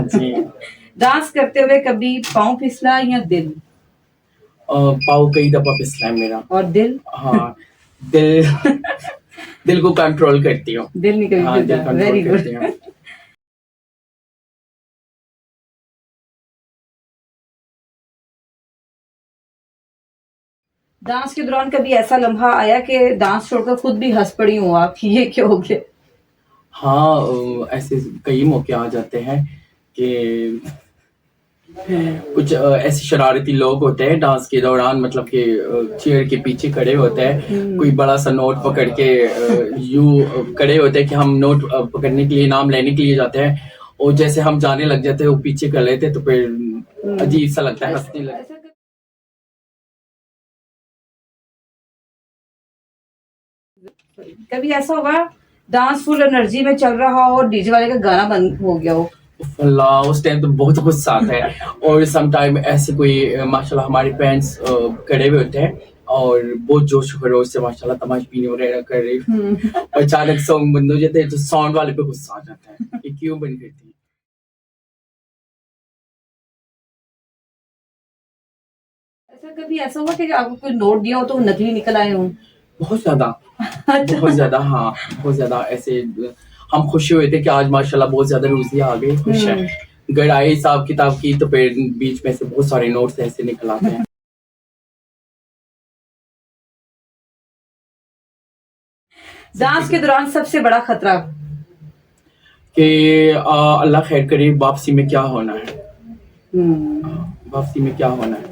जी। Dance करते हुए कभी पाँव फिसला या दिल? पाँव कई दफ़ा फिसला है मेरा। और दिल? हाँ, दिल दिल को कंट्रोल करती हूँ। दिल नहीं कभी हाँ, दिल फिसला। कंट्रोल वेरी करती गुड। हूँ। डांस के दौरान कभी ऐसा लम्हा आया कि डांस छोड़कर खुद भी हँस पड़ी हो आप कि ये क्या हो गया? हाँ, ऐसे कई मौके आ जाते हैं कि कुछ ऐसे शरारती लोग होते हैं डांस के दौरान, मतलब कि चेयर के पीछे खड़े होते हैं, कोई बड़ा सा नोट पकड़ के यूँ खड़े होते हैं कि हम नोट पकड़ने के लिए, इनाम लेने के लिए जाते हैं, और जैसे हम जाने लग जाते हैं वो पीछे कर लेते हैं, तो फिर अजीब सा लगता है, हँसने लगता है। कभी ऐसा होगा डांस फुल एनर्जी में चल रहा हो और डीजे वाले का गाना बंद हो गया हो? अल्लाह, उस टाइम तो बहुत गुस्सा आता है। और सम टाइम ऐसे कोई माशाल्लाह हमारे फ्रेंड्स खड़े हुए होते हैं और बहुत जोश खरोश से माशाल्लाह तमाशबीनी वगैरह कर रहे हैं, और अचानक सॉन्ग बंद हो जाते हैं तो साउंड वाले पे गुस्सा आ जाता है, ये क्यों बंद करती है। ऐसा कभी ऐसा हुआ कि आपको कोई नोट दिया हो तो वो नकली निकल आए हों? बहुत ज्यादा, अच्छा। बहुत ज्यादा, हाँ, बहुत ज्यादा ऐसे हम खुशी हुए थे कि आज माशाल्लाह बहुत ज्यादा रोजियां आ गई, खुश है। घर आए हिसाब किताब की तो फिर बीच में से बहुत सारे नोट्स ऐसे निकल आते हैं। डांस के दौरान सबसे बड़ा खतरा? कि अल्लाह खैर करे, वापसी में क्या होना है, वापसी में क्या होना है।